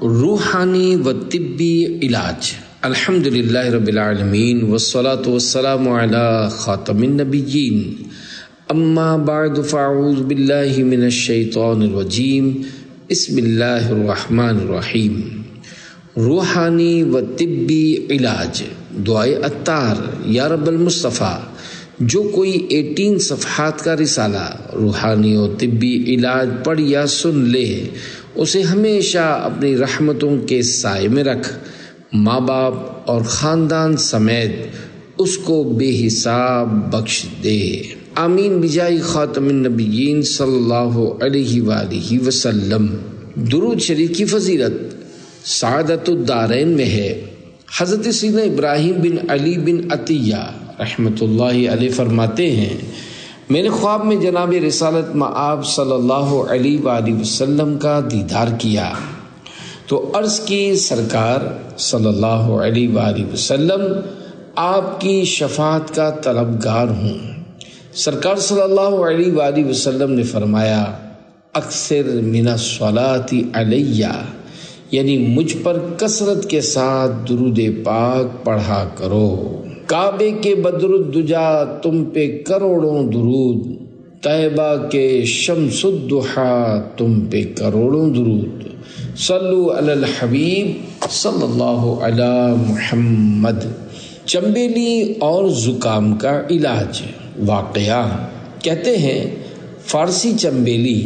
روحانی و طبی علاج۔ الحمدللہ رب العالمین والصلاة والسلام علی خاتم النبیین، اما بعد فاعوذ باللہ من الشیطان الرجیم، بسم اللہ الرحمن الرحیم۔ روحانی و طبی علاج، دعائے عطار یا رب المصطفیٰ۔ جو کوئی 18 صفحات کا رسالہ روحانی و طبی علاج پڑھ یا سن لے، اسے ہمیشہ اپنی رحمتوں کے سائے میں رکھ، ماں باپ اور خاندان سمیت اس کو بے حساب بخش دے، آمین بجاہ خاتم النبیین صلی اللہ علیہ وآلہ وسلم۔ درود شریف کی فضیلت سعادت الدارین میں ہے۔ حضرت سیدنا ابراہیم بن علی بن عطیہ رحمۃ اللہ علیہ فرماتے ہیں، میں نے خواب میں جناب رسالت مآب صلی اللہ علیہ وآلہ وسلم کا دیدار کیا تو عرض کی، سرکار صلی اللہ علیہ وآلہ وسلم آپ کی شفاعت کا طلبگار ہوں۔ سرکار صلی اللہ علیہ وآلہ وسلم نے فرمایا، اکثر من الصلاۃ علیہ، یعنی مجھ پر کثرت کے ساتھ درود پاک پڑھا کرو۔ کعبے کے بدر الدجا تم پہ کروڑوں درود، طیبہ کے شمس الضحیٰ تم پہ کروڑوں درود، صلو علی الحبیب صلی اللہ علی محمد۔ چنبیلی اور زکام کا علاج۔ واقعہ کہتے ہیں فارسی چنبیلی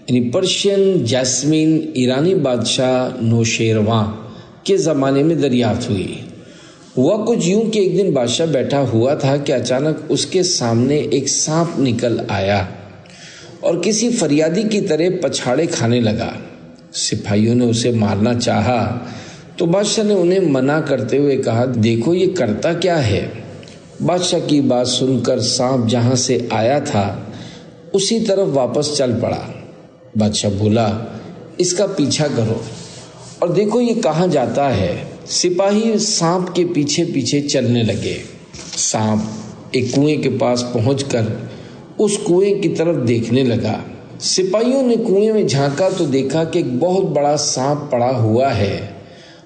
یعنی پرشین جیسمین ایرانی بادشاہ نوشیروان کے زمانے میں دریافت ہوئی۔ ہوا کچھ یوں کہ ایک دن بادشاہ بیٹھا ہوا تھا کہ اچانک اس کے سامنے ایک سانپ نکل آیا اور کسی فریادی کی طرح پچھاڑے کھانے لگا۔ سپاہیوں نے اسے مارنا چاہا تو بادشاہ نے انہیں منع کرتے ہوئے کہا، دیکھو یہ کرتا کیا ہے۔ بادشاہ کی بات سن کر سانپ جہاں سے آیا تھا اسی طرف واپس چل پڑا۔ بادشاہ بولا، اس کا پیچھا کرو اور دیکھو یہ کہاں جاتا ہے۔ سپاہی سانپ کے پیچھے پیچھے چلنے لگے۔ سانپ ایک کنویں کے پاس پہنچ کر اس کنویں کی طرف دیکھنے لگا۔ سپاہیوں نے کنویں میں جھانکا تو دیکھا کہ ایک بہت بڑا سانپ پڑا ہوا ہے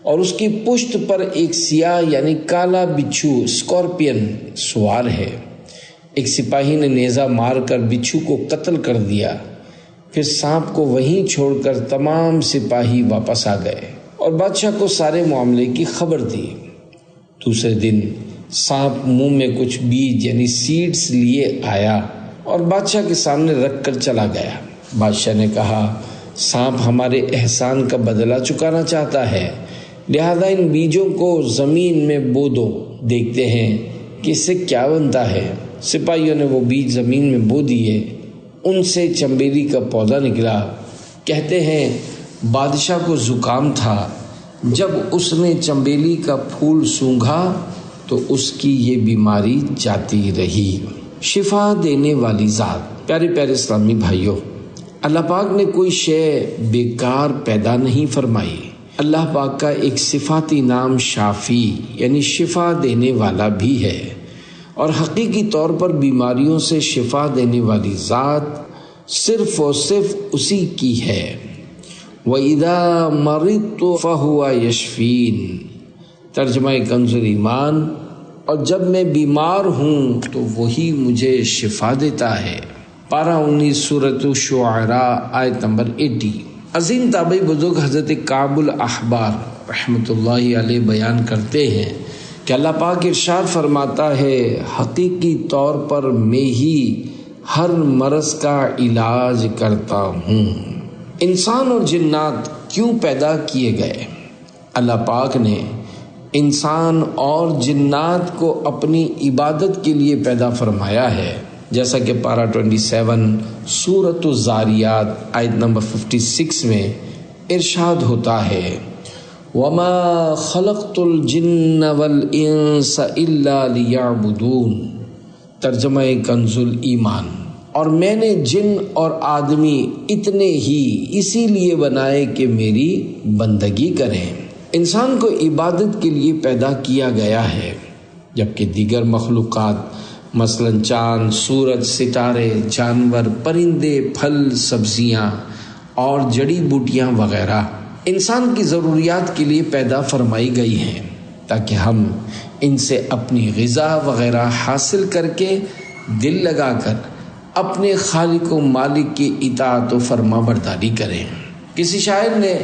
اور اس کی پشت پر ایک سیاہ یعنی کالا بچھو اسکارپین سوار ہے۔ ایک سپاہی نے نیزہ مار کر بچھو کو قتل کر دیا۔ پھر سانپ کو وہیں چھوڑ کر تمام سپاہی واپس آ گئے اور بادشاہ کو سارے معاملے کی خبر دی۔ دوسرے دن سانپ منہ میں کچھ بیج یعنی سیڈز لیے آیا اور بادشاہ کے سامنے رکھ کر چلا گیا۔ بادشاہ نے کہا، سانپ ہمارے احسان کا بدلہ چکانا چاہتا ہے، لہذا ان بیجوں کو زمین میں بو دو، دیکھتے ہیں کہ اس سے کیا بنتا ہے۔ سپاہیوں نے وہ بیج زمین میں بو دیے، ان سے چنبیلی کا پودا نکلا۔ کہتے ہیں بادشاہ کو زکام تھا، جب اس نے چنبیلی کا پھول سونگھا تو اس کی یہ بیماری جاتی رہی۔ شفا دینے والی ذات۔ پیارے پیارے اسلامی بھائیوں، اللہ پاک نے کوئی شے بیکار پیدا نہیں فرمائی۔ اللہ پاک کا ایک صفاتی نام شافی یعنی شفا دینے والا بھی ہے، اور حقیقی طور پر بیماریوں سے شفا دینے والی ذات صرف اور صرف اسی کی ہے۔ وَإِذَا مَرِضْتُ فَهُوَ يَشْفِينِ۔ ترجمہ کنز ایمان، اور جب میں بیمار ہوں تو وہی مجھے شفا دیتا ہے۔ پارہ 19 سورۃ الشعراء آیت نمبر 80۔ عظیم تابعی بزرگ حضرت کعب الاحبار رحمۃ اللہ علیہ بیان کرتے ہیں کہ اللہ پاک ارشاد فرماتا ہے، حقیقی طور پر میں ہی ہر مرض کا علاج کرتا ہوں۔ انسان اور جنات کیوں پیدا کیے گئے؟ اللہ پاک نے انسان اور جنات کو اپنی عبادت کے لیے پیدا فرمایا ہے، جیسا کہ پارہ 27 سورۃ الزاریات آیت نمبر 56 میں ارشاد ہوتا ہے، وَمَا خَلَقْتُ الْجِنَّ وَالْإِنسَ إِلَّا لِيَعْبُدُونَ۔ ترجمہ کنز ایمان، اور میں نے جن اور آدمی اتنے ہی اسی لیے بنائے کہ میری بندگی کریں۔ انسان کو عبادت کے لیے پیدا کیا گیا ہے، جبکہ دیگر مخلوقات مثلا چاند، سورج، ستارے، جانور، پرندے، پھل، سبزیاں اور جڑی بوٹیاں وغیرہ انسان کی ضروریات کے لیے پیدا فرمائی گئی ہیں تاکہ ہم ان سے اپنی غذا وغیرہ حاصل کر کے دل لگا کر اپنے خالق و مالک کی اطاعت و فرما برداری کریں۔ کسی شاعر نے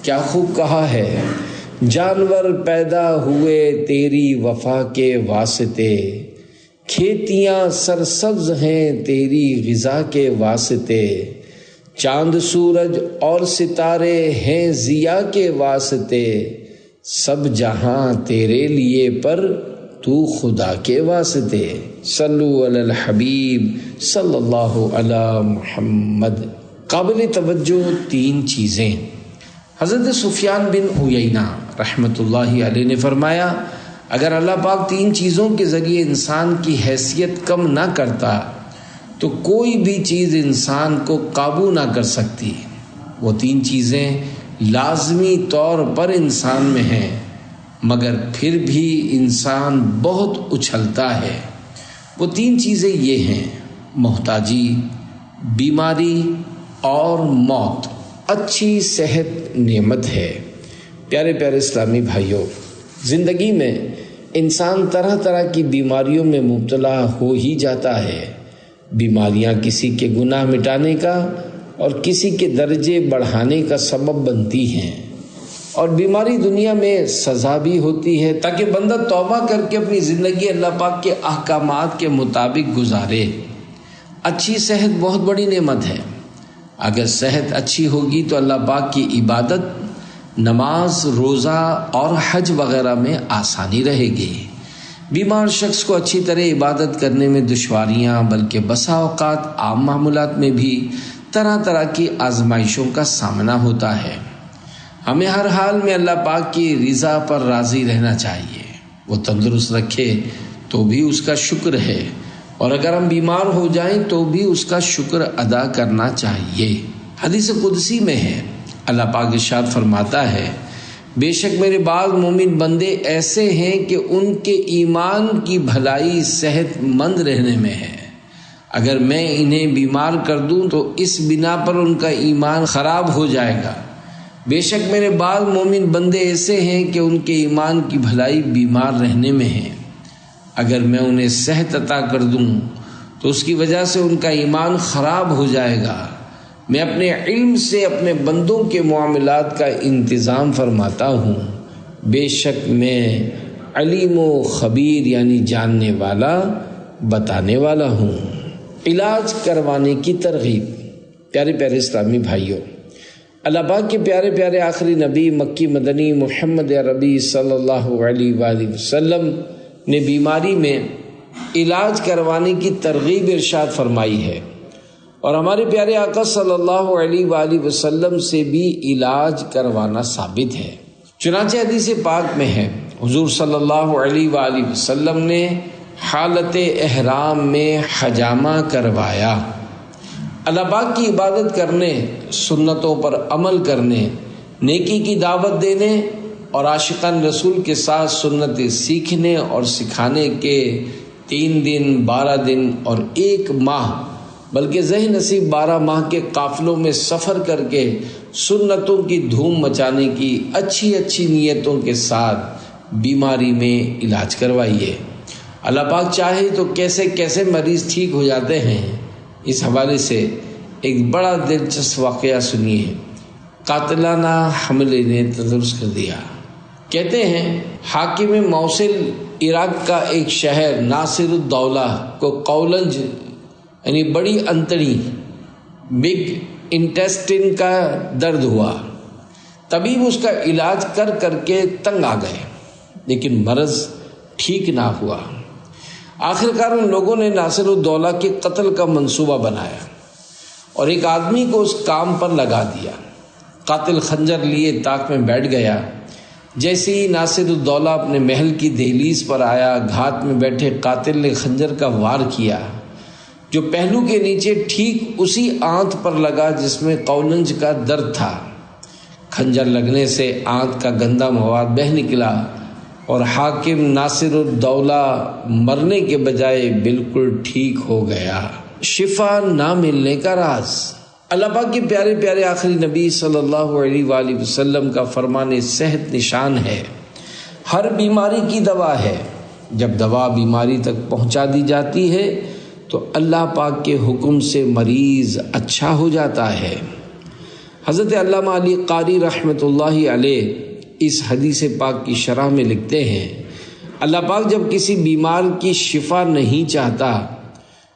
کیا خوب کہا ہے، جانور پیدا ہوئے تیری وفا کے واسطے، کھیتیاں سرسبز ہیں تیری غذا کے واسطے، چاند سورج اور ستارے ہیں ضیاء کے واسطے، سب جہاں تیرے لیے پر تو خدا کے واسطے۔ صلو علی الحبیب صلی اللہ علی محمد۔ قابل توجہ تین چیزیں۔ حضرت سفیان بن عیینہ رحمۃ اللہ علیہ نے فرمایا، اگر اللہ پاک تین چیزوں کے ذریعے انسان کی حیثیت کم نہ کرتا تو کوئی بھی چیز انسان کو قابو نہ کر سکتی۔ وہ تین چیزیں لازمی طور پر انسان میں ہیں، مگر پھر بھی انسان بہت اچھلتا ہے۔ وہ تین چیزیں یہ ہیں، محتاجی، بیماری اور موت۔ اچھی صحت نعمت ہے۔ پیارے پیارے اسلامی بھائیوں، زندگی میں انسان طرح طرح کی بیماریوں میں مبتلا ہو ہی جاتا ہے۔ بیماریاں کسی کے گناہ مٹانے کا اور کسی کے درجے بڑھانے کا سبب بنتی ہیں، اور بیماری دنیا میں سزا بھی ہوتی ہے تاکہ بندہ توبہ کر کے اپنی زندگی اللہ پاک کے احکامات کے مطابق گزارے۔ اچھی صحت بہت بڑی نعمت ہے۔ اگر صحت اچھی ہوگی تو اللہ پاک کی عبادت، نماز، روزہ اور حج وغیرہ میں آسانی رہے گی۔ بیمار شخص کو اچھی طرح عبادت کرنے میں دشواریاں، بلکہ بسا اوقات عام معاملات میں بھی طرح طرح کی آزمائشوں کا سامنا ہوتا ہے۔ ہمیں ہر حال میں اللہ پاک کی رضا پر راضی رہنا چاہیے۔ وہ تندرست رکھے تو بھی اس کا شکر ہے، اور اگر ہم بیمار ہو جائیں تو بھی اس کا شکر ادا کرنا چاہیے۔ حدیث قدسی میں ہے، اللہ پاک ارشاد فرماتا ہے، بے شک میرے بعض مومن بندے ایسے ہیں کہ ان کے ایمان کی بھلائی صحت مند رہنے میں ہے، اگر میں انہیں بیمار کر دوں تو اس بنا پر ان کا ایمان خراب ہو جائے گا۔ بے شک میرے بعض مومن بندے ایسے ہیں کہ ان کے ایمان کی بھلائی بیمار رہنے میں ہے، اگر میں انہیں صحت عطا کر دوں تو اس کی وجہ سے ان کا ایمان خراب ہو جائے گا۔ میں اپنے علم سے اپنے بندوں کے معاملات کا انتظام فرماتا ہوں، بے شک میں علیم و خبیر یعنی جاننے والا، بتانے والا ہوں۔ علاج کروانے کی ترغیب۔ پیارے پیارے اسلامی بھائیوں، اللہ پاک کے پیارے پیارے آخری نبی مکی مدنی محمد عربی صلی اللہ علیہ وآلہ وسلم نے بیماری میں علاج کروانے کی ترغیب ارشاد فرمائی ہے، اور ہمارے پیارے آقا صلی اللہ علیہ وآلہ وسلم سے بھی علاج کروانا ثابت ہے۔ چنانچہ حدیث پاک میں ہے، حضور صلی اللہ علیہ وآلہ وسلم نے حالت احرام میں حجامہ کروایا۔ اللہ پاک کی عبادت کرنے، سنتوں پر عمل کرنے، نیکی کی دعوت دینے اور عاشقان رسول کے ساتھ سنتیں سیکھنے اور سکھانے کے 3 دن، 12 دن اور 1 ماہ بلکہ ذہن نصیب 12 ماہ کے قافلوں میں سفر کر کے سنتوں کی دھوم مچانے کی اچھی اچھی نیتوں کے ساتھ بیماری میں علاج کروائیے۔ اللہ پاک چاہے تو کیسے کیسے مریض ٹھیک ہو جاتے ہیں۔ اس حوالے سے ایک بڑا دلچسپ واقعہ سنیے۔ قاتلانہ حملے نے تندرست کر دیا۔ کہتے ہیں حاکم موصل عراق کا ایک شہر ناصر الدولہ کو قولنج یعنی بڑی انتڑی، بگ انٹیسٹن کا درد ہوا۔ طبیب اس کا علاج کر کر کے تنگ آ گئے، لیکن مرض ٹھیک نہ ہوا۔ آخرکار ان لوگوں نے ناصر الدولہ کے قتل کا منصوبہ بنایا اور ایک آدمی کو اس کام پر لگا دیا۔ قاتل خنجر لیے طاق میں بیٹھ گیا۔ جیسے ہی ناصر الدولہ اپنے محل کی دہلیز پر آیا، گھات میں بیٹھے قاتل نے خنجر کا وار کیا، جو پہلو کے نیچے ٹھیک اسی آنت پر لگا جس میں قولنج کا درد تھا۔ خنجر لگنے سے آنت کا گندا مواد بہہ نکلا اور حاکم ناصر الدولہ مرنے کے بجائے بالکل ٹھیک ہو گیا۔ شفا نہ ملنے کا راز۔ اللہ پاک کے پیارے پیارے آخری نبی صلی اللہ علیہ وآلہ وسلم کا فرمان صحت نشان ہے، ہر بیماری کی دوا ہے۔ جب دوا بیماری تک پہنچا دی جاتی ہے تو اللہ پاک کے حکم سے مریض اچھا ہو جاتا ہے۔ حضرت علامہ علی قاری رحمۃ اللہ علیہ اس حدیث پاک کی شرح میں لکھتے ہیں، اللہ پاک جب کسی بیمار کی شفا نہیں چاہتا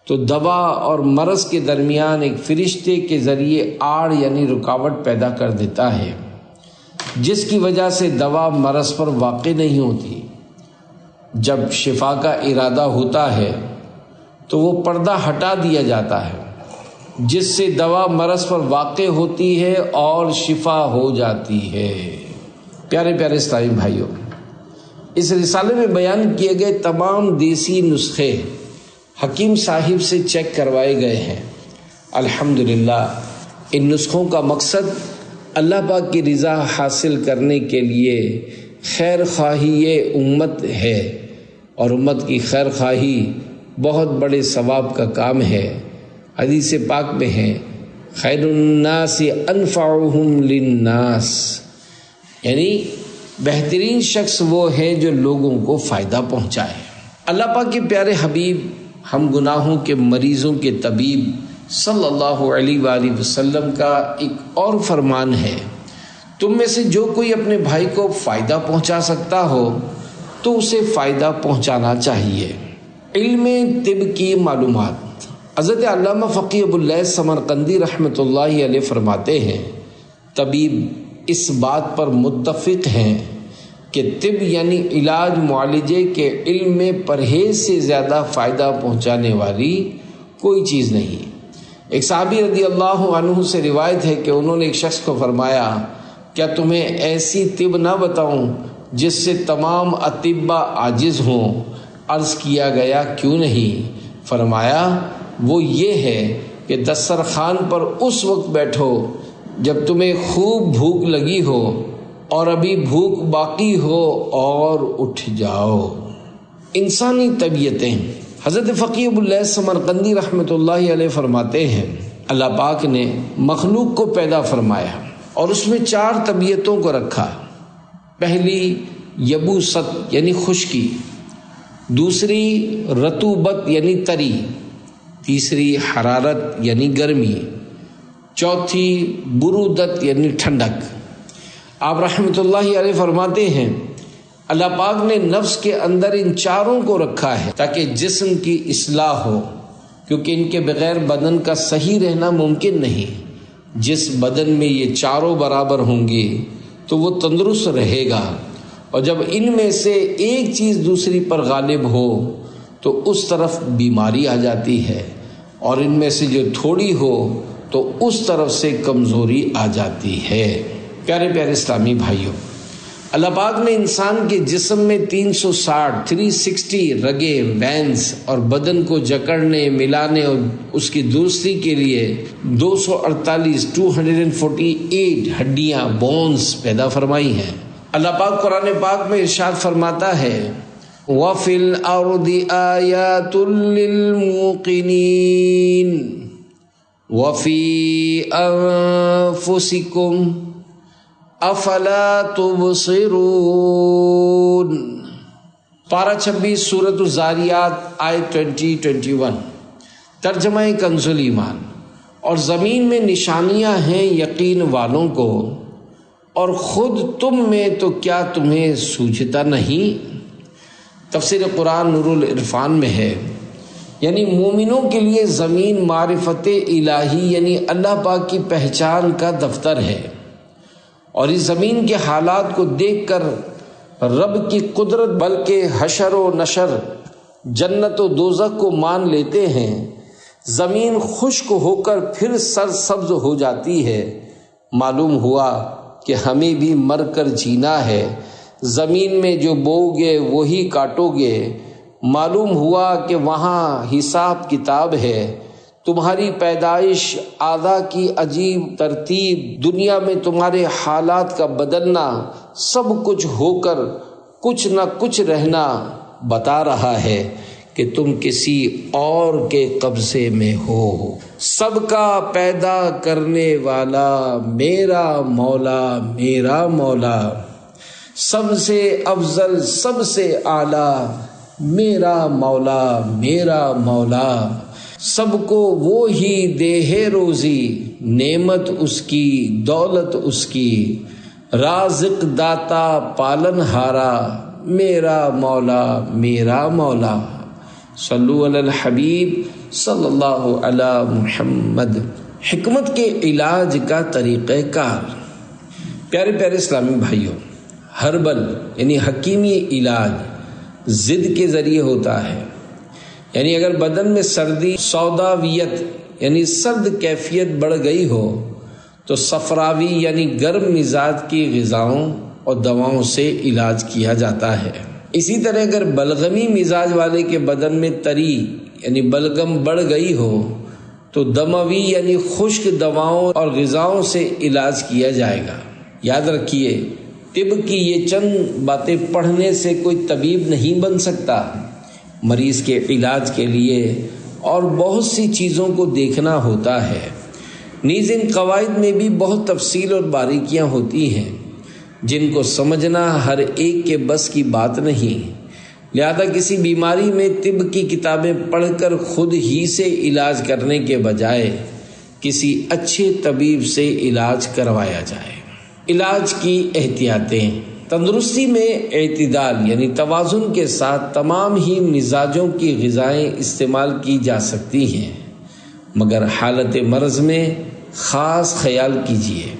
تو دوا اور مرض کے درمیان ایک فرشتے کے ذریعے آڑ یعنی رکاوٹ پیدا کر دیتا ہے، جس کی وجہ سے دوا مرض پر واقع نہیں ہوتی۔ جب شفا کا ارادہ ہوتا ہے تو وہ پردہ ہٹا دیا جاتا ہے، جس سے دوا مرض پر واقع ہوتی ہے اور شفا ہو جاتی ہے۔ پیارے پیارے اسلامی بھائیوں، اس رسالے میں بیان کیے گئے تمام دیسی نسخے حکیم صاحب سے چیک کروائے گئے ہیں۔ الحمدللہ ان نسخوں کا مقصد اللہ پاک کی رضا حاصل کرنے کے لیے خیر خواہی امت ہے، اور امت کی خیر خواہی بہت بڑے ثواب کا کام ہے۔ حدیث پاک میں ہے، خیر الناس انفعهم للناس، یعنی بہترین شخص وہ ہے جو لوگوں کو فائدہ پہنچائے۔ اللہ پاک کے پیارے حبیب ہم گناہوں کے مریضوں کے طبیب صلی اللہ علیہ وآلہ وسلم کا ایک اور فرمان ہے، تم میں سے جو کوئی اپنے بھائی کو فائدہ پہنچا سکتا ہو تو اسے فائدہ پہنچانا چاہیے۔ علم طب کی معلومات، حضرت علامہ فقی ابو اللیث سمرقندی رحمۃ اللہ علیہ فرماتے ہیں، طبیب اس بات پر متفق ہیں کہ طب یعنی علاج معالجے کے علم میں پرہیز سے زیادہ فائدہ پہنچانے والی کوئی چیز نہیں۔ ایک صحابی رضی اللہ عنہ سے روایت ہے کہ انہوں نے ایک شخص کو فرمایا، کیا تمہیں ایسی طب نہ بتاؤں جس سے تمام اطباء عاجز ہوں؟ عرض کیا گیا کیوں نہیں؟ فرمایا وہ یہ ہے کہ دسترخوان پر اس وقت بیٹھو جب تمہیں خوب بھوک لگی ہو اور ابھی بھوک باقی ہو اور اٹھ جاؤ۔ انسانی طبیعتیں، حضرت فقی ابو اللیث سمرقندی رحمۃ اللہ علیہ فرماتے ہیں، اللہ پاک نے مخلوق کو پیدا فرمایا اور اس میں 4 طبیعتوں کو رکھا۔ پہلی یبوست یعنی خشکی، دوسری رطوبت یعنی تری، تیسری حرارت یعنی گرمی، چوتھی برودت یعنی ٹھنڈک۔ آپ رحمۃ اللہ علیہ فرماتے ہیں، اللہ پاک نے نفس کے اندر ان 4 کو رکھا ہے تاکہ جسم کی اصلاح ہو، کیونکہ ان کے بغیر بدن کا صحیح رہنا ممکن نہیں۔ جس بدن میں یہ 4 برابر ہوں گے تو وہ تندرست رہے گا، اور جب ان میں سے ایک چیز دوسری پر غالب ہو تو اس طرف بیماری آ جاتی ہے، اور ان میں سے جو تھوڑی ہو تو اس طرف سے کمزوری آ جاتی ہے۔ پیارے پیارے اسلامی بھائیوں، اللہ پاک نے انسان کے جسم میں 360 رگے وینس اور بدن کو جکڑنے ملانے اور اس کی درستی کے لیے 248 ہڈیاں بونز پیدا فرمائی ہیں۔ اللہ پاک قرآن پاک میں ارشاد فرماتا ہے، وَفِي الْأَرْضِ آيَاتٌ لِّلْمُوقِنِينَ وَفِي أَنفُسِكُمْ افلا تبصرون۔ پارہ 26 سورۃ الذاریات آیت 20-21۔ ترجمہ کنز ایمان، اور زمین میں نشانیاں ہیں یقین والوں کو، اور خود تم میں تو کیا تمہیں سوجھتا نہیں؟ تفسیر قرآن نور العرفان میں ہے، یعنی مومنوں کے لیے زمین معرفت الہی یعنی اللہ پاک کی پہچان کا دفتر ہے، اور اس زمین کے حالات کو دیکھ کر رب کی قدرت بلکہ حشر و نشر، جنت و دوزخ کو مان لیتے ہیں۔ زمین خشک ہو کر پھر سرسبز ہو جاتی ہے، معلوم ہوا کہ ہمیں بھی مر کر جینا ہے۔ زمین میں جو بو گے وہی کاٹو گے، معلوم ہوا کہ وہاں حساب کتاب ہے۔ تمہاری پیدائش، اعضاء کی عجیب ترتیب، دنیا میں تمہارے حالات کا بدلنا، سب کچھ ہو کر کچھ نہ کچھ رہنا بتا رہا ہے کہ تم کسی اور کے قبضے میں ہو۔ سب کا پیدا کرنے والا میرا مولا میرا مولا، سب سے افضل سب سے اعلیٰ میرا مولا میرا مولا، سب کو وہ ہی دے ہے روزی، نعمت اس کی دولت اس کی، رازق داتا پالن ہارا میرا مولا میرا مولا۔ صلو علی الحبیب صلی اللہ علی محمد۔ حکمت کے علاج کا طریقہ کار۔ پیارے پیارے اسلامی بھائیوں، ہربل یعنی حکیمی علاج ضد کے ذریعے ہوتا ہے، یعنی اگر بدن میں سردی سوداویت یعنی سرد کیفیت بڑھ گئی ہو تو صفراوی یعنی گرم مزاج کی غذاؤں اور دواؤں سے علاج کیا جاتا ہے۔ اسی طرح اگر بلغمی مزاج والے کے بدن میں تری یعنی بلغم بڑھ گئی ہو تو دموی یعنی خشک دواؤں اور غذاؤں سے علاج کیا جائے گا۔ یاد رکھیے، طب کی یہ چند باتیں پڑھنے سے کوئی طبیب نہیں بن سکتا، مریض کے علاج کے لیے اور بہت سی چیزوں کو دیکھنا ہوتا ہے۔ نیز ان قواعد میں بھی بہت تفصیل اور باریکیاں ہوتی ہیں جن کو سمجھنا ہر ایک کے بس کی بات نہیں، لہذا کسی بیماری میں طب کی کتابیں پڑھ کر خود ہی سے علاج کرنے کے بجائے کسی اچھے طبیب سے علاج کروایا جائے۔ علاج کی احتیاطیں۔ تندرستی میں اعتدال یعنی توازن کے ساتھ تمام ہی مزاجوں کی غذائیں استعمال کی جا سکتی ہیں، مگر حالت مرض میں خاص خیال کیجیے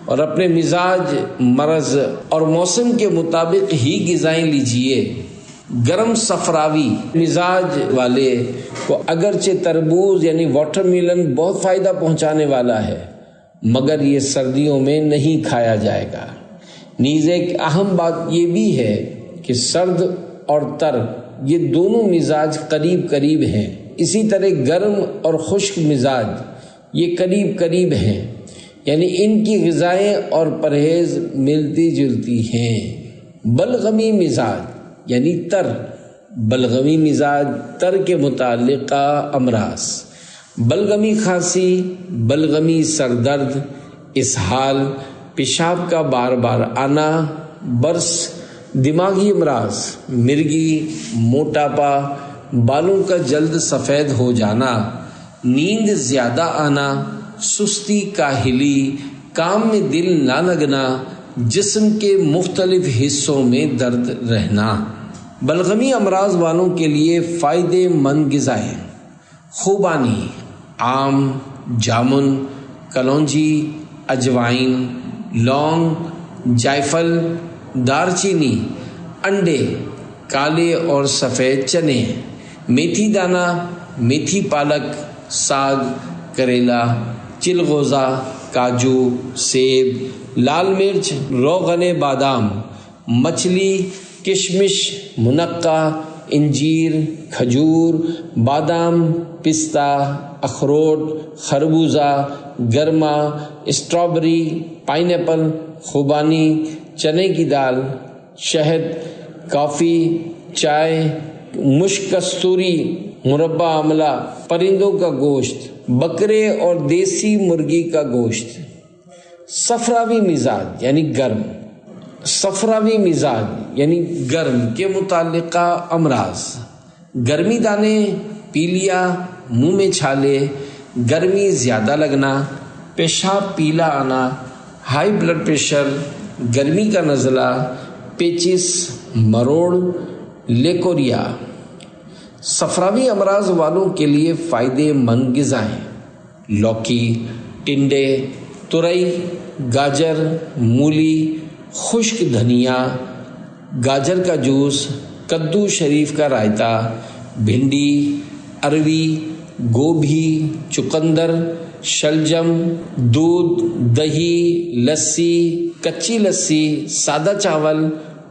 اور اپنے مزاج، مرض اور موسم کے مطابق ہی غذائیں لیجیے۔ گرم صفراوی مزاج والے کو اگرچہ تربوز یعنی واٹر میلن بہت فائدہ پہنچانے والا ہے، مگر یہ سردیوں میں نہیں کھایا جائے گا۔ نیز ایک اہم بات یہ بھی ہے کہ سرد اور تر یہ دونوں مزاج قریب قریب ہیں، اسی طرح گرم اور خشک مزاج یہ قریب قریب ہیں، یعنی ان کی غذائیں اور پرہیز ملتی جلتی ہیں۔ بلغمی مزاج یعنی تر، بلغمی مزاج تر کے متعلقہ امراض، بلغمی کھانسی، بلغمی سر درد، اسہال، پیشاب کا بار بار آنا، برس، دماغی امراض، مرگی، موٹاپا، بالوں کا جلد سفید ہو جانا، نیند زیادہ آنا، سستی، کاہلی، کام میں دل نہ لگنا، جسم کے مختلف حصوں میں درد رہنا۔ بلغمی امراض والوں کے لیے فائدے مند غذائیں: خوبانی، آم، جامن، کلونجی، اجوائن، لونگ، جائفل، دارچینی، انڈے، کالے اور سفید چنے، میتھی دانہ، میتھی پالک، ساگ، کریلا، چلغوزہ، کاجو، سیب، لال مرچ، روغن بادام، مچھلی، کشمش، منقع، انجیر، کھجور، بادام، پستہ، اخروٹ، خربوزہ، گرما، اسٹرابری، پائن ایپل، خوبانی، چنے کی دال، شہد، کافی، چائے، مشک کستوری، مربع آملہ، پرندوں کا گوشت، بکرے اور دیسی مرغی کا گوشت۔ صفراوی مزاج یعنی گرم، صفراوی مزاج یعنی گرم کے متعلقہ امراض: گرمی دانے، پیلیا، منہ میں چھالے، گرمی زیادہ لگنا، پیشاب پیلا آنا، ہائی بلڈ پریشر، گرمی کا نزلہ، پیچس، مروڑ، لیکوریا۔ صفراوی امراض والوں کے لیے فائدے مند غذائیں: لوکی، ٹنڈے، ترئی، گاجر، مولی، خشک دھنیا، گاجر کا جوس، کدو شریف کا رائتا، بھنڈی، اروی، گوبھی، چقندر، شلجم، دودھ، دہی، لسی، کچی لسی، سادہ چاول،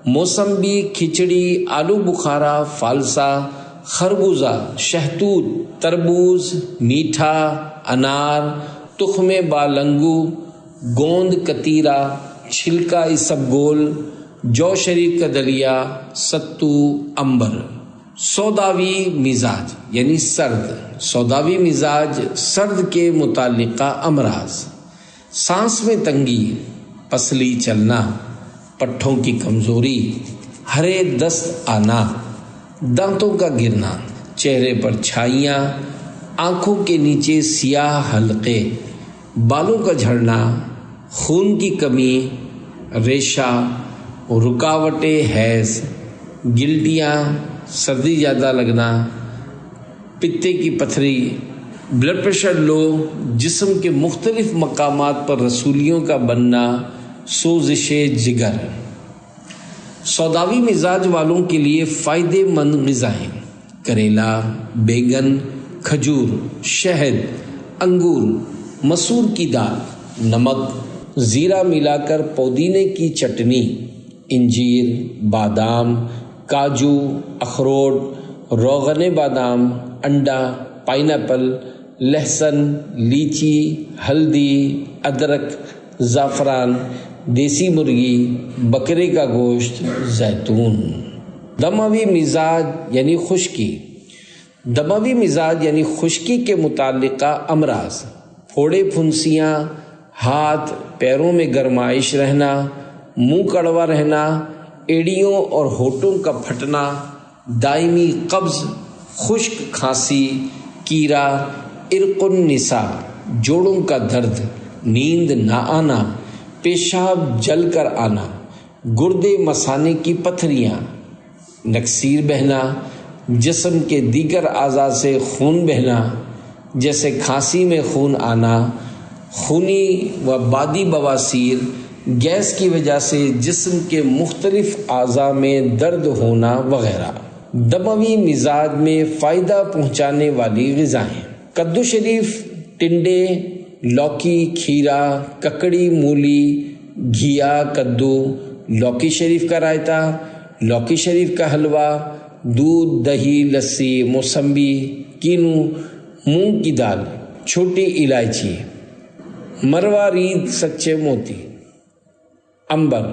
موسمبی، کھچڑی، آلو بخارا، فالسا، خربوزہ، شہتوت، تربوز، میٹھا، انار، تخم بالنگو، گوند کتیرا، چھلکا اسبگول، جو شریف کا دلیا، ستو، امبر۔ سوداوی مزاج یعنی سرد، سوداوی مزاج سرد کے متعلقہ امراض، سانس میں تنگی، پسلی چلنا، پٹھوں کی کمزوری، ہرے دست آنا، دانتوں کا گرنا، چہرے پر چھائیاں، آنکھوں کے نیچے سیاہ حلقے، بالوں کا جھڑنا، خون کی کمی، ریشہ، رکاوٹیں حیض، گلٹیاں، سردی زیادہ لگنا، پتے کی پتھری، بلڈ پریشر لو، جسم کے مختلف مقامات پر رسولیوں کا بننا، سوزش جگر۔ سوداوی مزاج والوں کے لیے فائدے مند غذائیں: کریلا، بیگن، کھجور، شہد، انگور، مسور کی دال، نمک، زیرہ ملا کر پودینے کی چٹنی، انجیر، بادام، کاجو، اخروٹ، روغن بادام، انڈا، پائن ایپل، لہسن، لیچی، ہلدی، ادرک، زعفران، دیسی مرغی، بکرے کا گوشت، زیتون۔ دموی مزاج یعنی خشکی، دموی مزاج یعنی خشکی کے متعلقہ امراض: پھوڑے پھنسیاں، ہاتھ پیروں میں گرمائش رہنا، منہ کڑوا رہنا، ایڑیوں اور ہونٹوں کا پھٹنا، دائمی قبض، خشک کھانسی، کیڑا، عرق النساء، جوڑوں کا درد، نیند نہ آنا، پیشاب جل کر آنا، گردے مثانے کی پتھریاں، نکسیر بہنا، جسم کے دیگر اعضاء سے خون بہنا جیسے کھانسی میں خون آنا، خونی و بادی بواسیر، گیس کی وجہ سے جسم کے مختلف اعضاء میں درد ہونا وغیرہ۔ دموی مزاج میں فائدہ پہنچانے والی غذائیں: کدو شریف، ٹنڈے، لوکی، کھیرا، ککڑی، مولی، گھیا، کدو، لوکی شریف کا رائتا، لوکی شریف کا حلوہ، دودھ، دہی، لسی، موسمبی، کینو، مونگ کی دال، چھوٹی الائچی، مروارید سچے موتی، امبر،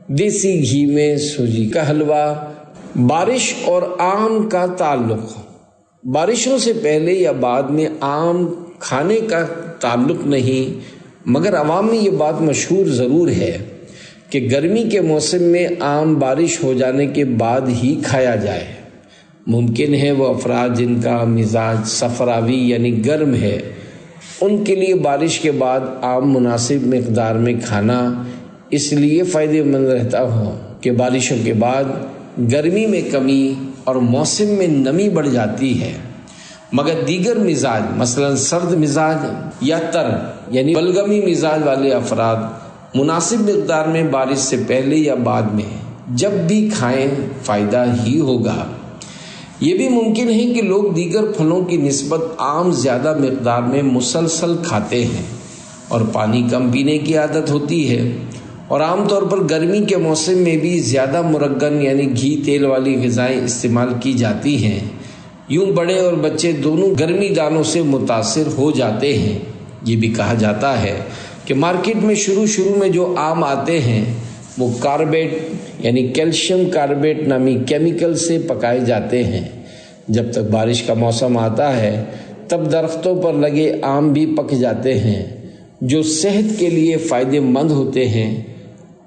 دیسی گھی میں سوجی کا حلوہ۔ بارش اور آم کا تعلق: بارشوں سے پہلے یا بعد میں آم کھانے کا تعلق نہیں، مگر عوام میں یہ بات مشہور ضرور ہے کہ گرمی کے موسم میں آم بارش ہو جانے کے بعد ہی کھایا جائے۔ ممکن ہے وہ افراد جن کا مزاج صفراوی یعنی گرم ہے، ان کے لیے بارش کے بعد آم مناسب مقدار میں کھانا اس لیے فائدہ مند رہتا ہو کہ بارشوں کے بعد گرمی میں کمی اور موسم میں نمی بڑھ جاتی ہے، مگر دیگر مزاج مثلا سرد مزاج یا تر یعنی بلغمی مزاج والے افراد مناسب مقدار میں بارش سے پہلے یا بعد میں جب بھی کھائیں فائدہ ہی ہوگا۔ یہ بھی ممکن ہے کہ لوگ دیگر پھلوں کی نسبت آم زیادہ مقدار میں مسلسل کھاتے ہیں اور پانی کم پینے کی عادت ہوتی ہے، اور عام طور پر گرمی کے موسم میں بھی زیادہ مرگن یعنی گھی تیل والی غذائیں استعمال کی جاتی ہیں۔ یوں بڑے اور بچے دونوں گرمی دانوں سے متاثر ہو جاتے ہیں۔ یہ بھی کہا جاتا ہے کہ مارکیٹ میں شروع میں جو آم آتے ہیں وہ کاربیٹ یعنی کیلشیم کاربیٹ نامی کیمیکل سے پکائے جاتے ہیں۔ جب تک بارش کا موسم آتا ہے تب درختوں پر لگے آم بھی پک جاتے ہیں جو صحت کے لیے فائدہ مند ہوتے ہیں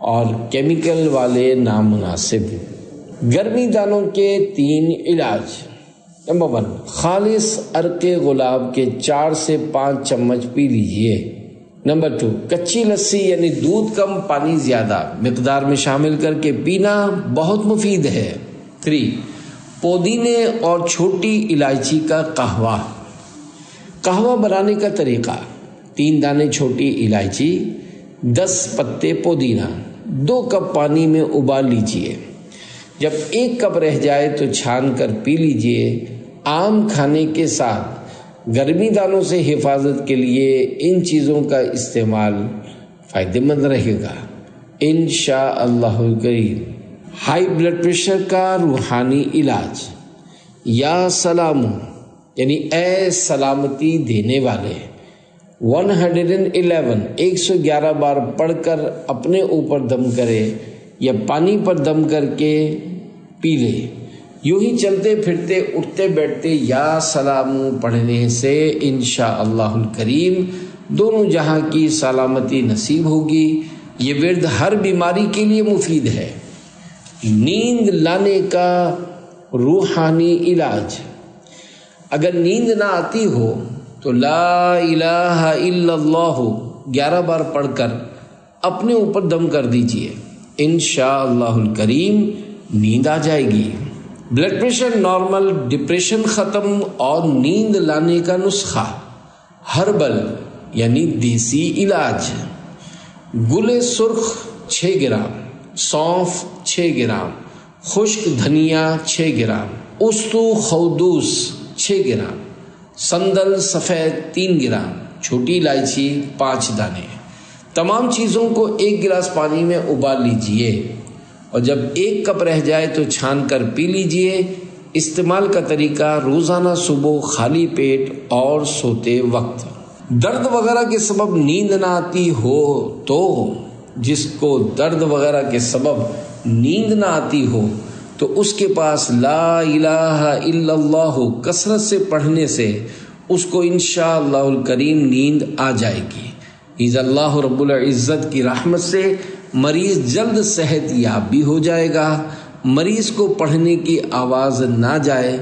اور کیمیکل والے نامناسب۔ گرمی دانوں کے 3 علاج: نمبر 1، خالص عرق گلاب کے 4 سے 5 چمچ پی لیجئے۔ نمبر 2، کچی لسی یعنی دودھ کم پانی زیادہ مقدار میں شامل کر کے پینا بہت مفید ہے۔ 3، پودینے اور چھوٹی الائچی کا قہوہ۔ قہوہ بنانے کا طریقہ: 3 دانے چھوٹی الائچی، 10 پتے پودینہ، 2 کپ پانی میں ابال لیجئے۔ جب 1 کپ رہ جائے تو چھان کر پی لیجئے۔ آم کھانے کے ساتھ گرمی دانوں سے حفاظت کے لیے ان چیزوں کا استعمال فائدہ مند رہے گا انشاءاللہ کریم۔ ہائی بلڈ پریشر کا روحانی علاج: یا سلام یعنی اے سلامتی دینے والے، 111 بار پڑھ کر اپنے اوپر دم کرے یا پانی پر دم کر کے پی لے۔ یوں ہی چلتے پھرتے اٹھتے بیٹھتے یا سلام پڑھنے سے انشاءاللہ الکریم دونوں جہاں کی سلامتی نصیب ہوگی۔ یہ ورد ہر بیماری کے لیے مفید ہے۔ نیند لانے کا روحانی علاج، اگر نیند نہ آتی ہو تو لا الہ الا اللہ 11 بار پڑھ کر اپنے اوپر دم کر دیجئے، انشاءاللہ الکریم نیند آ جائے گی۔ بلڈ پریشر نارمل، ڈپریشن ختم اور نیند لانے کا نسخہ، ہربل یعنی دیسی علاج، گل سرخ 6 گرام، سونف 6 گرام، خشک دھنیا 6 گرام، استو خودوس 6 گرام، سندل سفید 3 گرام، چھوٹی الائچی 5 دانے۔ تمام چیزوں کو 1 گلاس پانی میں ابال لیجئے اور جب 1 کپ رہ جائے تو چھان کر پی لیجئے۔ استعمال کا طریقہ روزانہ صبح خالی پیٹ اور سوتے وقت۔ درد وغیرہ کے سبب نیند نہ آتی ہو تو جس کو درد وغیرہ کے سبب نیند نہ آتی ہو تو اس کے پاس لا الہ الا اللہ کثرت سے پڑھنے سے اس کو انشاءاللہ الکریم نیند آ جائے گی۔ اذا اللہ رب العزت کی رحمت سے مریض جلد صحت یاب بھی ہو جائے گا۔ مریض کو پڑھنے کی آواز نہ جائے،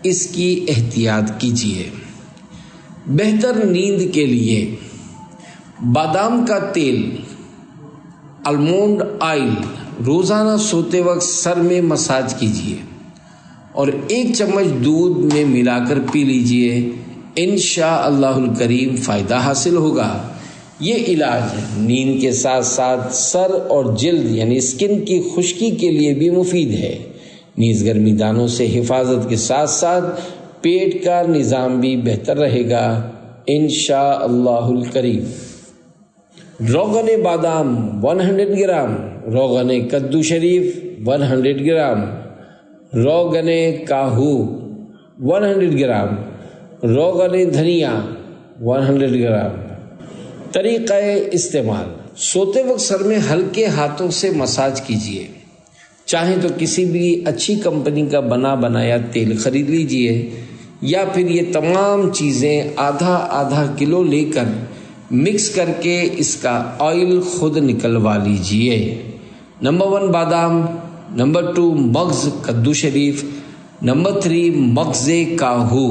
اس کی احتیاط کیجیے۔ بہتر نیند کے لیے بادام کا تیل، المونڈ آئل روزانہ سوتے وقت سر میں مساج کیجیے اور 1 چمچ دودھ میں ملا کر پی لیجیے، انشاءاللہ الکریم فائدہ حاصل ہوگا۔ یہ علاج نیند کے ساتھ ساتھ سر اور جلد یعنی اسکن کی خشکی کے لیے بھی مفید ہے۔ نیز گرمی دانوں سے حفاظت کے ساتھ ساتھ پیٹ کا نظام بھی بہتر رہے گا، انشاءاللہ الکریم۔ روغن بادام 100 گرام، روغن کدو شریف 100 گرام، روغن کاہو 100 گرام، روغن دھنیا 100 گرام۔ طریقہ استعمال: سوتے وقت سر میں ہلکے ہاتھوں سے مساج کیجیے، چاہیں تو کسی بھی اچھی کمپنی کا بنا بنایا تیل خرید لیجیے یا پھر یہ تمام چیزیں آدھا کلو لے کر مکس کر کے اس کا آئل خود نکلوا لیجیے۔ نمبر 1 بادام، نمبر 2 مغز کدو شریف، نمبر 3 مغز کاہو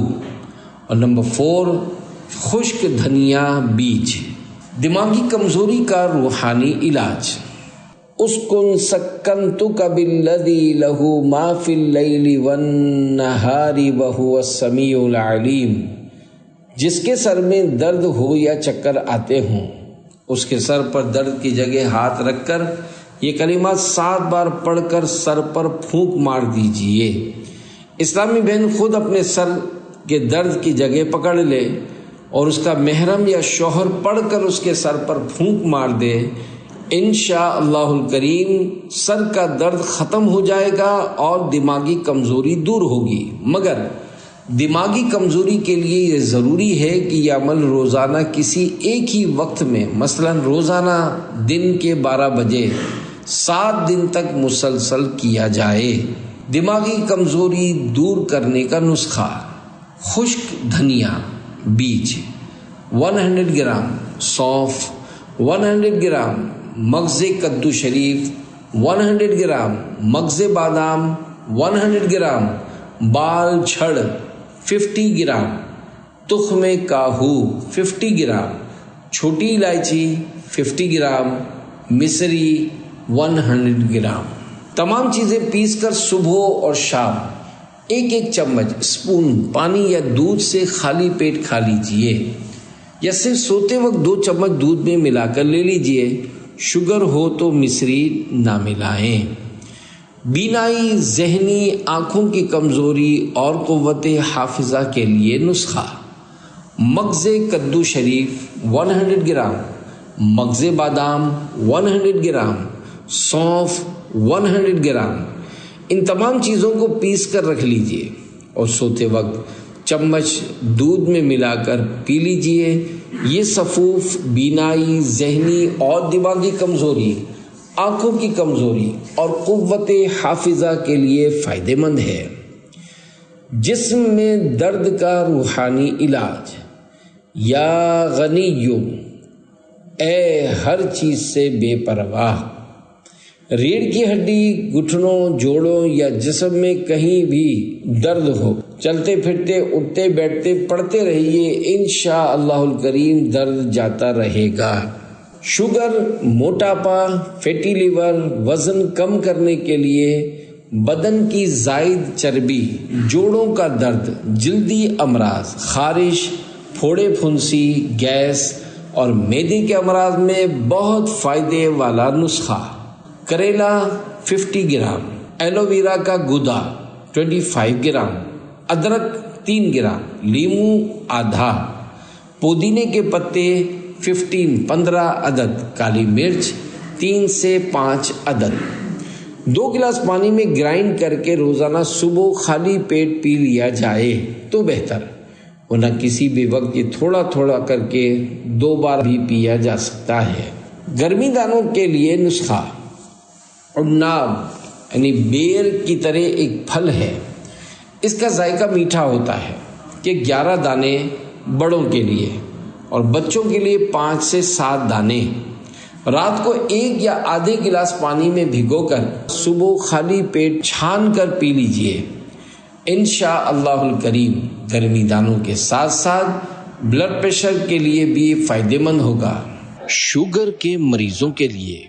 اور نمبر 4 خشک دھنیا بیج۔ دماغی کمزوری کا روحانی علاج: اسکن سکنتک بالذی لہ ما فی اللیل والنہار وہو السمیع العلیم۔ جس کے سر میں درد ہو یا چکر آتے ہوں اس کے سر پر درد کی جگہ ہاتھ رکھ کر یہ کلمات 7 بار پڑھ کر سر پر پھونک مار دیجئے۔ اسلامی بہن خود اپنے سر کے درد کی جگہ پکڑ لے اور اس کا محرم یا شوہر پڑھ کر اس کے سر پر پھونک مار دے، انشاءاللہ الکریم سر کا درد ختم ہو جائے گا اور دماغی کمزوری دور ہوگی۔ مگر دماغی کمزوری کے لیے یہ ضروری ہے کہ یہ عمل روزانہ کسی ایک ہی وقت میں، مثلا روزانہ دن کے 12 بجے 7 دن تک مسلسل کیا جائے۔ دماغی کمزوری دور کرنے کا نسخہ: خشک دھنیا بیج 100 گرام، سونف 100 گرام، مغز کدو شریف 100 گرام، مغز بادام 100 گرام، بال چھڑ 50 گرام، تخم کاہو 50 گرام، چھوٹی الائچی 50 گرام، مصری 100 گرام۔ تمام چیزیں پیس کر صبح اور شام 1 چمچ اسپون پانی یا دودھ سے خالی پیٹ کھا لیجئے یا صرف سوتے وقت 2 چمچ دودھ میں ملا کر لے لیجئے۔ شوگر ہو تو مصری نہ ملائیں۔ بینائی، ذہنی، آنکھوں کی کمزوری اور قوت حافظہ کے لیے نسخہ: مغز کدو شریف 100 گرام، مغز بادام 100 گرام، سونف 100 گرام۔ ان تمام چیزوں کو پیس کر رکھ لیجئے اور سوتے وقت چمچ دودھ میں ملا کر پی لیجئے۔ یہ سفوف، بینائی، ذہنی اور دماغی کمزوری، آنکھوں کی کمزوری اور قوت حافظہ کے لیے فائدہ مند ہے۔ جسم میں درد کا روحانی علاج، یا غنیو، اے ہر چیز سے بے پرواہ، ریڑھ کی ہڈی، گھٹنوں، جوڑوں یا جسم میں کہیں بھی درد ہو، چلتے پھرتے، اٹھتے بیٹھتے پڑھتے رہیے، انشاءاللہ الکریم درد جاتا رہے گا۔ شوگر، موٹاپا، فیٹی لیور، وزن کم کرنے کے لیے، بدن کی زائد چربی، جوڑوں کا درد، جلدی امراض، خارش، پھوڑے پھنسی، گیس اور معدے کے امراض میں بہت فائدے والا نسخہ۔ کریلا 50 گرام، ایلو ویرا کا گودا 25 گرام، ادرک 3 گرام، لیمو آدھا، پودینے کے پتے 15 عدد، کالی مرچ 3 سے 5 عدد، 2 گلاس پانی میں گرائنڈ کر کے روزانہ صبح خالی پیٹ پی لیا جائے تو بہتر، ورنہ کسی بھی وقت یہ تھوڑا تھوڑا کر کے 2 بار بھی پیا جا سکتا ہے۔ گرمی دانوں کے لیے نسخہ، عناب یعنی بیر کی طرح ایک پھل ہے، اس کا ذائقہ میٹھا ہوتا ہے، کہ 11 دانے بڑوں کے لیے اور بچوں کے لیے 5 سے 7 دانے، رات کو 1 یا آدھے گلاس پانی میں بھگو کر صبح خالی پیٹ چھان کر پی لیجئے، انشاءاللہ الکریم گرمی دانوں کے ساتھ ساتھ بلڈ پریشر کے لیے بھی فائدہ مند ہوگا۔ شوگر کے مریضوں کے لیے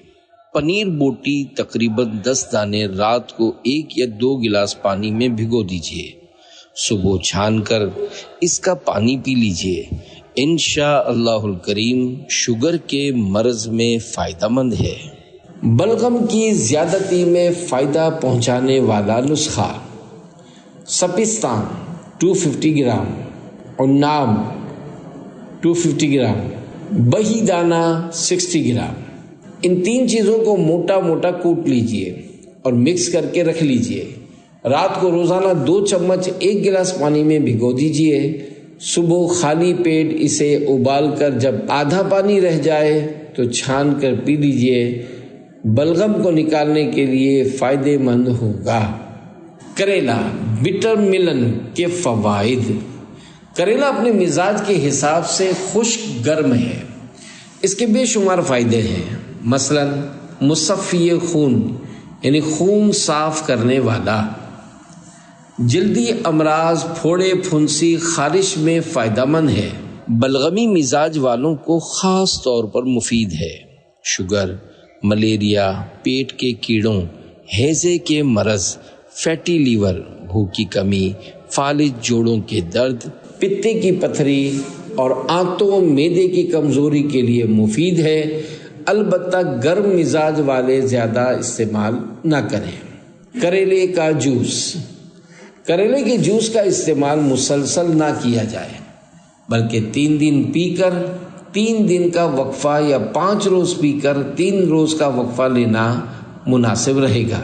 پنیر بوٹی تقریباً 10 دانے رات کو 1 یا 2 گلاس پانی میں بھگو دیجئے، صبح چھان کر اس کا پانی پی لیجئے، انشاءاللہ الکریم شوگر کے مرض میں فائدہ مند ہے۔ بلغم کی زیادتی میں فائدہ پہنچانے والا نسخہ، سپستان 250 گرام، عناب 250 گرام، بہی دانہ 60 گرام، ان 3 چیزوں کو موٹا موٹا کوٹ لیجئے اور مکس کر کے رکھ لیجئے، رات کو روزانہ 2 چمچ 1 گلاس پانی میں بھگو دیجئے، صبح خالی پیٹ اسے ابال کر جب آدھا پانی رہ جائے تو چھان کر پی لیجئے، بلغم کو نکالنے کے لیے فائدہ مند ہوگا۔ کریلا، بٹر ملن کے فوائد۔ کریلا اپنے مزاج کے حساب سے خشک گرم ہے، اس کے بے شمار فائدے ہیں، مثلا مصفی خون یعنی خون صاف کرنے والا، جلدی امراض، پھوڑے پھنسی، خارش میں فائدہ مند ہے، بلغمی مزاج والوں کو خاص طور پر مفید ہے، شوگر، ملیریا، پیٹ کے کیڑوں، ہیضے کے مرض، فیٹی لیور، بھوک کی کمی، فالج جوڑوں کے درد، پتے کی پتھری اور آنتوں معدے کی کمزوری کے لیے مفید ہے، البتہ گرم مزاج والے زیادہ استعمال نہ کریں۔ کریلے کا جوس، کریلے کے جوس کا استعمال مسلسل نہ کیا جائے، بلکہ 3 دن پی کر 3 دن کا وقفہ یا 5 روز پی کر 3 روز کا وقفہ لینا مناسب رہے گا،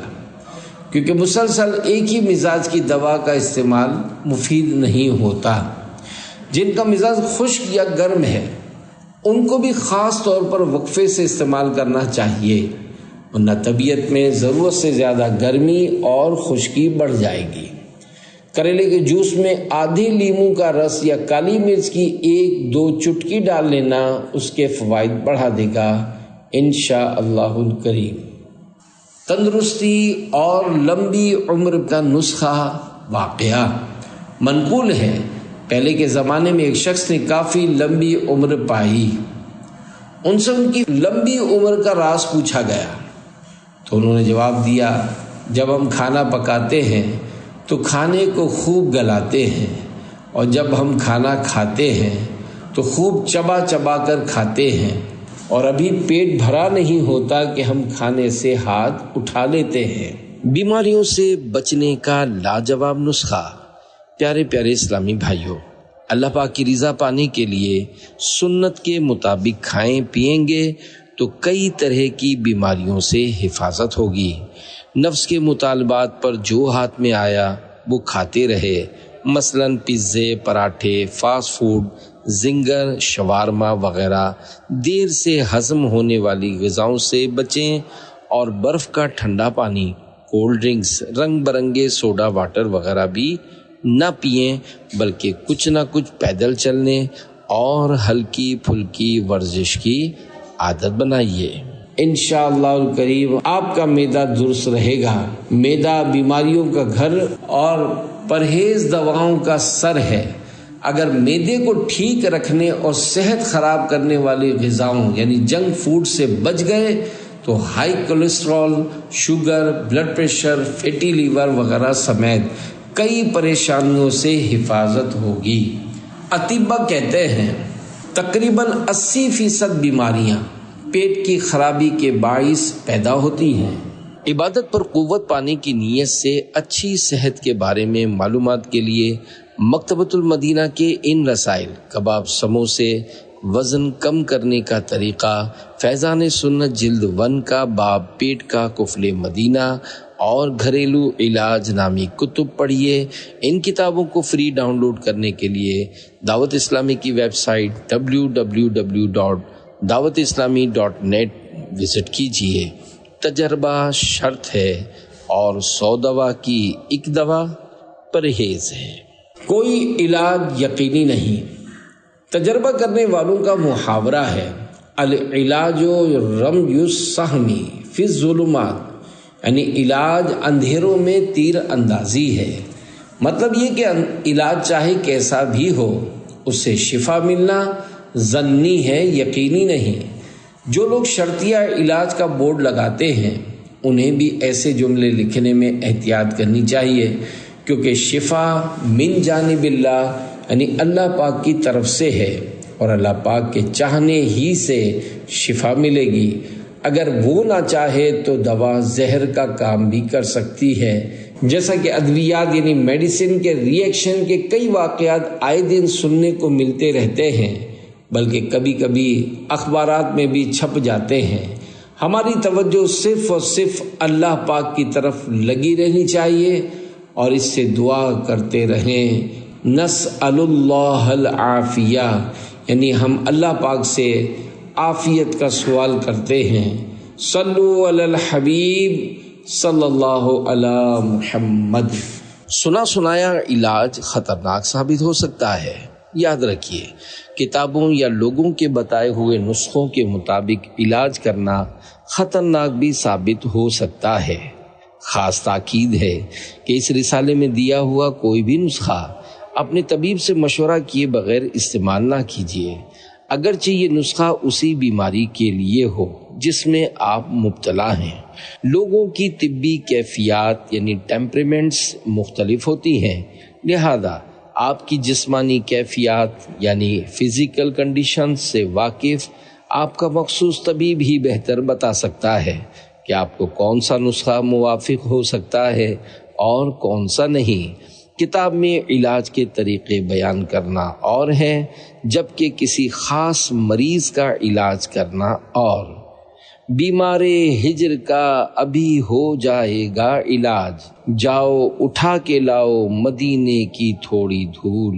کیونکہ مسلسل ایک ہی مزاج کی دوا کا استعمال مفید نہیں ہوتا۔ جن کا مزاج خشک یا گرم ہے ان کو بھی خاص طور پر وقفے سے استعمال کرنا چاہیے، ورنہ طبیعت میں ضرورت سے زیادہ گرمی اور خشکی بڑھ جائے گی۔ کریلے کے جوس میں آدھی لیمو کا رس یا کالی مرچ کی 1-2 چٹکی ڈال لینا اس کے فوائد بڑھا دے گا، انشاءاللہ الکریم۔ تندرستی اور لمبی عمر کا نسخہ، واقعہ منقول ہے، پہلے کے زمانے میں ایک شخص نے کافی لمبی عمر پائی، ان سے ان کی لمبی عمر کا راز پوچھا گیا تو انہوں نے جواب دیا، جب ہم کھانا پکاتے ہیں تو کھانے کو خوب گلاتے ہیں، اور جب ہم کھانا کھاتے ہیں تو خوب چبا چبا کر کھاتے ہیں، اور ابھی پیٹ بھرا نہیں ہوتا کہ ہم کھانے سے ہاتھ اٹھا لیتے ہیں۔ بیماریوں سے بچنے کا لاجواب نسخہ۔ پیارے پیارے اسلامی بھائیوں، اللہ پاک کی رضا پانے کے لیے سنت کے مطابق کھائیں پیئیں گے تو کئی طرح کی بیماریوں سے حفاظت ہوگی۔ نفس کے مطالبات پر جو ہاتھ میں آیا وہ کھاتے رہے، مثلاً پیزے، پراٹھے، فاسٹ فوڈ، زنگر، شوارما وغیرہ، دیر سے ہضم ہونے والی غذاؤں سے بچیں، اور برف کا ٹھنڈا پانی، کولڈ ڈرنکس، رنگ برنگے سوڈا واٹر وغیرہ بھی نہ پئیں، بلکہ کچھ نہ کچھ پیدل چلنے اور ہلکی پھلکی ورزش کی عادت بنائیے۔ انشاءاللہ الکریم آپ کا معدہ درست رہے گا۔ معدہ بیماریوں کا گھر اور پرہیز دواؤں کا سر ہے۔ اگر معدے کو ٹھیک رکھنے اور صحت خراب کرنے والی غذاؤں یعنی جنک فوڈ سے بچ گئے تو high cholesterol, sugar, blood pressure, fatty liver وغیرہ سمیت کئی پریشانیوں سے حفاظت ہوگی۔ اطباء کہتے ہیں تقریباً 80% بیماریاں پیٹ کی خرابی کے باعث پیدا ہوتی ہیں۔ عبادت پر قوت پانے کی نیت سے اچھی صحت کے بارے میں معلومات کے لیے مکتبۃ المدینہ کے ان رسائل کباب، سموسے، وزن کم کرنے کا طریقہ، فیضان سنت جلد 1 کا باب پیٹ کا قفل مدینہ اور گھریلو علاج نامی کتب پڑھیے۔ ان کتابوں کو فری ڈاؤن لوڈ کرنے کے لیے دعوت اسلامی کی ویب سائٹ www.dawatislami.net وزٹ کیجیے۔ تجربہ شرط ہے اور 100 دوا کی 1 دوا پرہیز ہے۔ کوئی علاج یقینی نہیں۔ تجربہ کرنے والوں کا محاورہ ہے العلاج رمی السہم فی الظلمات، یعنی علاج اندھیروں میں تیر اندازی ہے۔ مطلب یہ کہ علاج چاہے کیسا بھی ہو اس سے شفا ملنا ظنی ہے، یقینی نہیں۔ جو لوگ شرطیہ علاج کا بورڈ لگاتے ہیں انہیں بھی ایسے جملے لکھنے میں احتیاط کرنی چاہیے، کیونکہ شفا من جانب اللہ یعنی اللہ پاک کی طرف سے ہے اور اللہ پاک کے چاہنے ہی سے شفا ملے گی۔ اگر وہ نہ چاہے تو دوا زہر کا کام بھی کر سکتی ہے، جیسا کہ ادویات یعنی میڈیسن کے ری ایکشن کے کئی واقعات آئے دن سننے کو ملتے رہتے ہیں، بلکہ کبھی کبھی اخبارات میں بھی چھپ جاتے ہیں۔ ہماری توجہ صرف اور صرف اللہ پاک کی طرف لگی رہنی چاہیے اور اس سے دعا کرتے رہیں نسأل اللہ العافیہ، یعنی ہم اللہ پاک سے عافیت کا سوال کرتے ہیں۔ صلو علی الحبیب صلی اللہ علی محمد۔ سنا سنایا علاج خطرناک ثابت ہو سکتا ہے۔ یاد رکھیے، کتابوں یا لوگوں کے بتائے ہوئے نسخوں کے مطابق علاج کرنا خطرناک بھی ثابت ہو سکتا ہے۔ خاص تاکید ہے کہ اس رسالے میں دیا ہوا کوئی بھی نسخہ اپنے طبیب سے مشورہ کیے بغیر استعمال نہ کیجیے، اگرچہ یہ نسخہ اسی بیماری کے لیے ہو جس میں آپ مبتلا ہیں۔ لوگوں کی طبی کیفیات یعنی ٹیمپرمنٹس مختلف ہوتی ہیں، لہذا آپ کی جسمانی کیفیات یعنی فزیکل کنڈیشن سے واقف آپ کا مخصوص طبیب ہی بہتر بتا سکتا ہے کہ آپ کو کون سا نسخہ موافق ہو سکتا ہے اور کون سا نہیں۔ کتاب میں علاج کے طریقے بیان کرنا اور ہے، جبکہ کسی خاص مریض کا علاج کرنا اور۔ بیمار ہجر کا ابھی ہو جائے گا علاج، جاؤ اٹھا کے لاؤ مدینے کی تھوڑی دھول۔